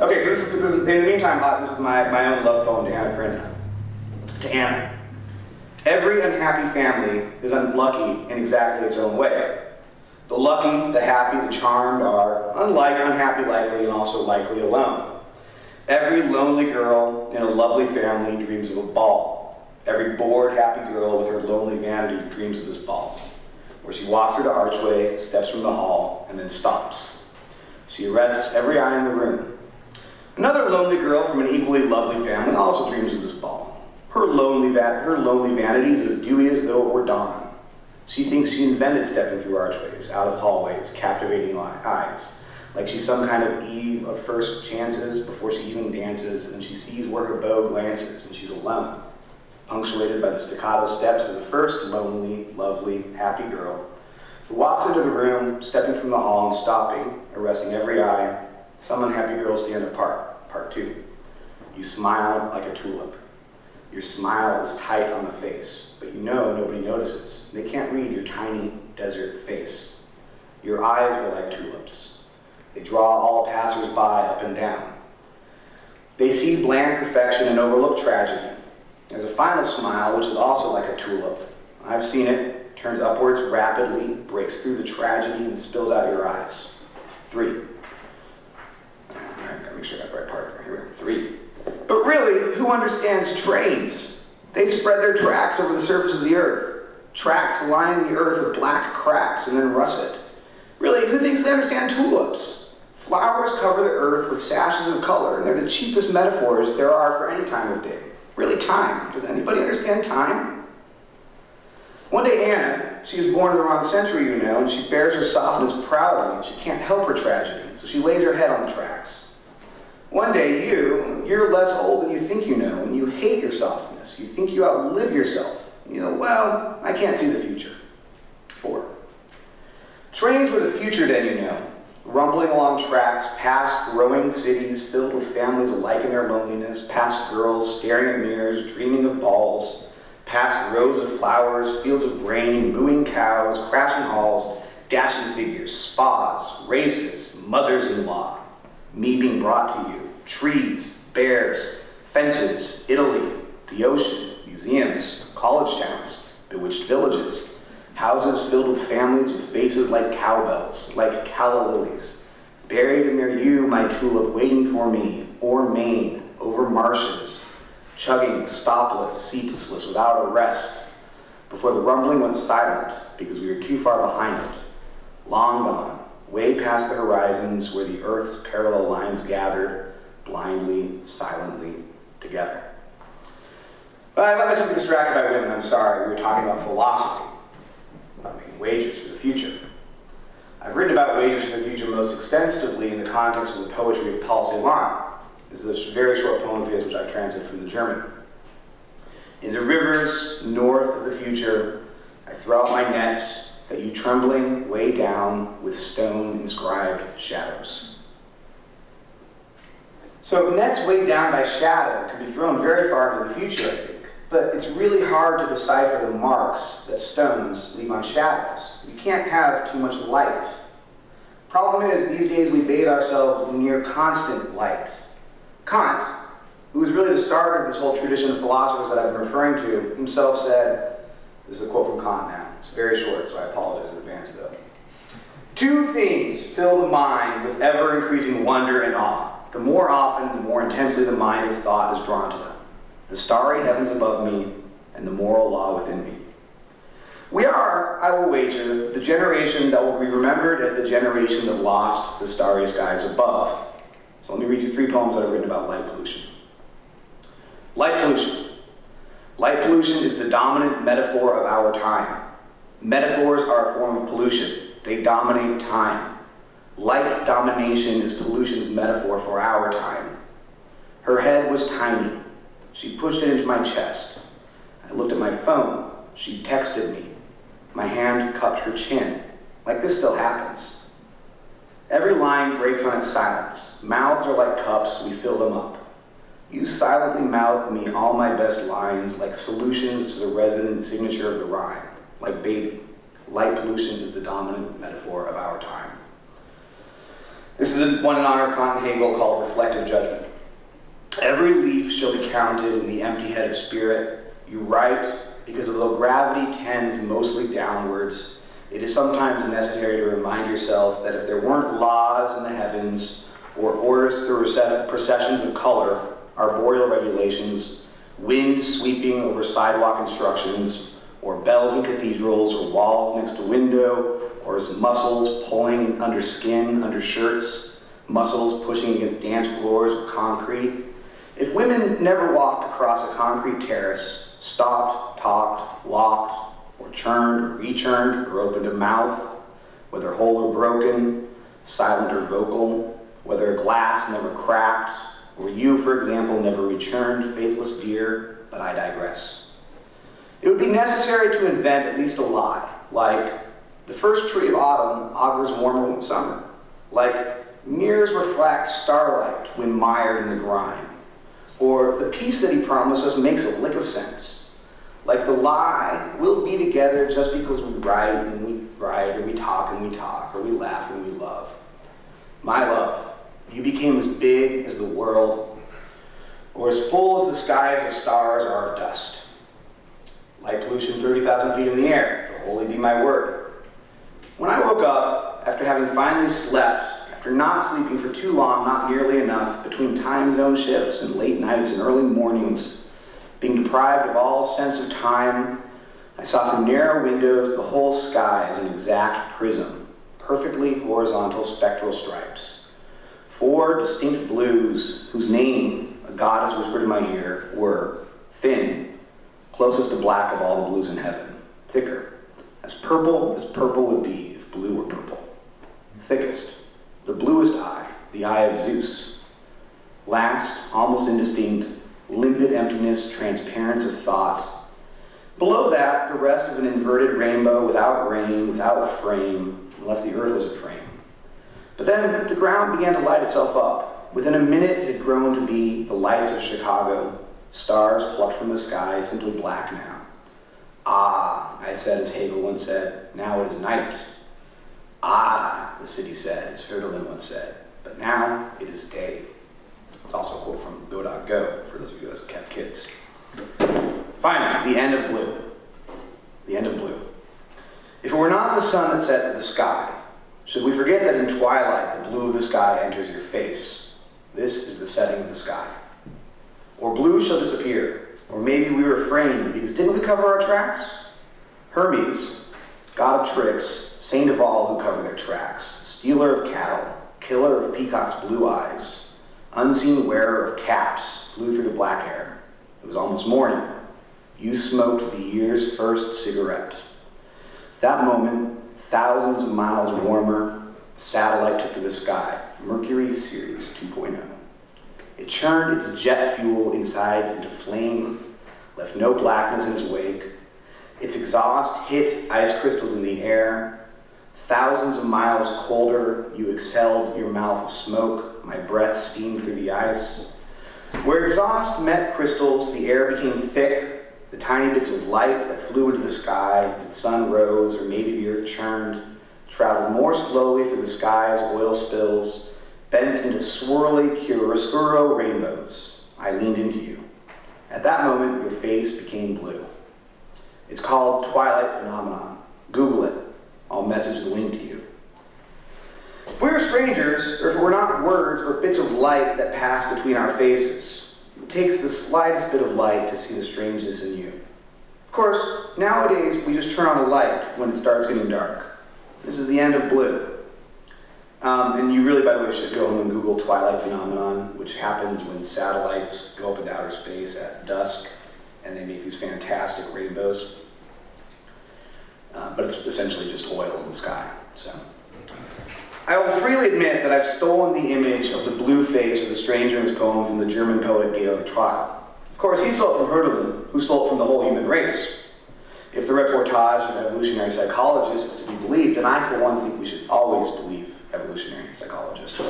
Okay, so this is, in the meantime, this is my own love poem to Anna Karenina. To Anna. Every unhappy family is unlucky in exactly its own way. The lucky, the happy, the charmed are, unlike unhappy likely, and also likely alone. Every lonely girl in a lovely family dreams of a ball. Every bored, happy girl with her lonely vanity dreams of this ball, where she walks through the archway, steps from the hall, and then stops. She arrests every eye in the room. Another lonely girl from an equally lovely family also dreams of this ball. Her lonely vanity is as dewy as though it were dawn. She thinks she invented stepping through archways, out of hallways, captivating eyes, like she's some kind of Eve of first chances before she even dances, and she sees where her bow glances, and she's alone, punctuated by the staccato steps of the first lonely, lovely, happy girl, who walks into the room, stepping from the hall and stopping, arresting every eye. Some unhappy girls stand apart. Part 2. You smile like a tulip. Your smile is tight on the face, but you know nobody notices. They can't read your tiny desert face. Your eyes are like tulips. They draw all passers-by up and down. They see bland perfection and overlook tragedy. There's a final smile, which is also like a tulip. I've seen it, turns upwards rapidly, breaks through the tragedy, and spills out your eyes. 3. I gotta make sure I got the right part. Here we go. 3. But really, who understands trains? They spread their tracks over the surface of the earth. Tracks lining the earth with black cracks and then russet. Really, who thinks they understand tulips? Flowers cover the earth with sashes of color, and they're the cheapest metaphors there are for any time of day. Really, time. Does anybody understand time? One day, Anna, she was born in the wrong century, you know, and she bears her softness proudly, and she can't help her tragedy, so she lays her head on the tracks. One day, you're less old than you think you know, and you hate your softness. You think you outlive yourself. You know, well, I can't see the future. 4. Trains were the future then, you know, rumbling along tracks, past growing cities filled with families alike in their loneliness, past girls staring at mirrors, dreaming of balls, past rows of flowers, fields of grain, mooing cows, crashing halls, dashing figures, spas, races, mothers-in-law, me being brought to you, trees, bears, fences, Italy, the ocean, museums, college towns, bewitched villages, houses filled with families with faces like cowbells, like calla lilies, buried in their yew, my tulip, waiting for me, o'er Maine, over marshes, chugging, stopless, ceaseless, without a rest, before the rumbling went silent because we were too far behind it, long gone, way past the horizons where the earth's parallel lines gathered, blindly, silently, together. But I let myself be distracted by women, I'm sorry. We were talking about philosophy, about making wagers for the future. I've written about wagers for the future most extensively in the context of the poetry of Paul Celan. This is a very short poem of his which I've translated from the German. In the rivers north of the future, I throw out my nets, that you trembling weigh down with stone-inscribed shadows. So nets weighed down by shadow can be thrown very far into the future, I think. But it's really hard to decipher the marks that stones leave on shadows. You can't have too much light. Problem is, these days we bathe ourselves in near constant light. Kant, who was really the starter of this whole tradition of philosophers that I've been referring to, himself said, this is a quote from Kant now, it's very short, so I apologize in advance though. 2 things fill the mind with ever-increasing wonder and awe. The more often, the more intensely the mind of thought is drawn to them. The starry heavens above me, and the moral law within me. We are, I will wager, the generation that will be remembered as the generation that lost the starry skies above. So let me read you 3 poems that I've written about light pollution. Light pollution. Light pollution is the dominant metaphor of our time. Metaphors are a form of pollution. They dominate time. Light domination is pollution's metaphor for our time. Her head was tiny. She pushed it into my chest. I looked at my phone. She texted me. My hand cupped her chin. Like this still happens. Every line breaks on its silence. Mouths are like cups, we fill them up. You silently mouth me all my best lines like solutions to the resonant signature of the rhyme. Like baby, light pollution is the dominant metaphor of our time. This is one in honor of Kant and Hegel called reflective judgment. Every leaf shall be counted in the empty head of spirit. You write, because although gravity tends mostly downwards, it is sometimes necessary to remind yourself that if there weren't laws in the heavens, or orders through processions of color, arboreal regulations, wind sweeping over sidewalk instructions, or bells in cathedrals, or walls next to window, or as muscles pulling under skin, under shirts, muscles pushing against dance floors or concrete. If women never walked across a concrete terrace, stopped, talked, walked, or churned, or rechurned, or opened a mouth, whether whole or broken, silent or vocal, whether a glass never cracked, or you, for example, never returned, faithless dear, but I digress. It would be necessary to invent at least a lie, like the first tree of autumn augurs warmer summer, like mirrors reflect starlight when mired in the grime, or the peace that he promised us makes a lick of sense, like the lie, we'll be together just because we write and we write, or we talk and we talk, or we laugh and we love. My love, you became as big as the world, or as full as the sky as the stars are of dust. Light pollution 30,000 feet in the air, so holy be my word. When I woke up, after having finally slept, after not sleeping for too long, not nearly enough, between time zone shifts and late nights and early mornings, being deprived of all sense of time, I saw through narrow windows the whole sky as an exact prism, perfectly horizontal spectral stripes. 4 distinct blues, whose name, a goddess whispered in my ear, were thin, closest to black of all the blues in heaven, thicker, as purple would be if blue were purple, thickest, the bluest eye, the eye of Zeus, last, almost indistinct, limpid emptiness, transparency of thought. Below that, the rest of an inverted rainbow without rain, without frame, unless the earth was a frame. But then the ground began to light itself up. Within a minute, it had grown to be the lights of Chicago, stars plucked from the sky, simply black now. Ah, I said, as Hegel once said, now it is night. Ah, the city said, as Hölderlin once said, but now it is day. It's also a quote from Go, for those of you who have kept kids. Finally, the end of blue. The end of blue. If it were not the sun that set the sky, should we forget that in twilight the blue of the sky enters your face? This is the setting of the sky. Or blue shall disappear, or maybe we refrain, because didn't we cover our tracks? Hermes, god of tricks, saint of all who cover their tracks, stealer of cattle, killer of peacocks' blue eyes, unseen wearer of caps, flew through the black air. It was almost morning. You smoked the year's first cigarette. That moment, thousands of miles warmer, a satellite took to the sky, Mercury Series 2.0. It churned its jet fuel insides into flame, left no blackness in its wake. Its exhaust hit ice crystals in the air. Thousands of miles colder, you exhaled your mouth of smoke, my breath steamed through the ice. Where exhaust met crystals, the air became thick, the tiny bits of light that flew into the sky as the sun rose, or maybe the earth churned, traveled more slowly through the sky as oil spills, bent into swirly chiaroscuro rainbows. I leaned into you. At that moment, your face became blue. It's called twilight phenomenon. Google it. I'll message the link to you. If we were strangers, or if it were not words but bits of light that pass between our faces, it takes the slightest bit of light to see the strangeness in you. Of course, nowadays we just turn on a light when it starts getting dark. This is the end of blue. And you really, by the way, should go home and Google twilight phenomenon, which happens when satellites go up into outer space at dusk, and they make these fantastic rainbows. But it's essentially just oil in the sky. So, I will freely admit that I've stolen the image of the blue face of the stranger in this poem from the German poet Gaewsky. Of course, he stole it from Hölderlin, who stole it from the whole human race. If the reportage of evolutionary psychologists is to be believed, and I, for one, think we should always believe evolutionary psychologists.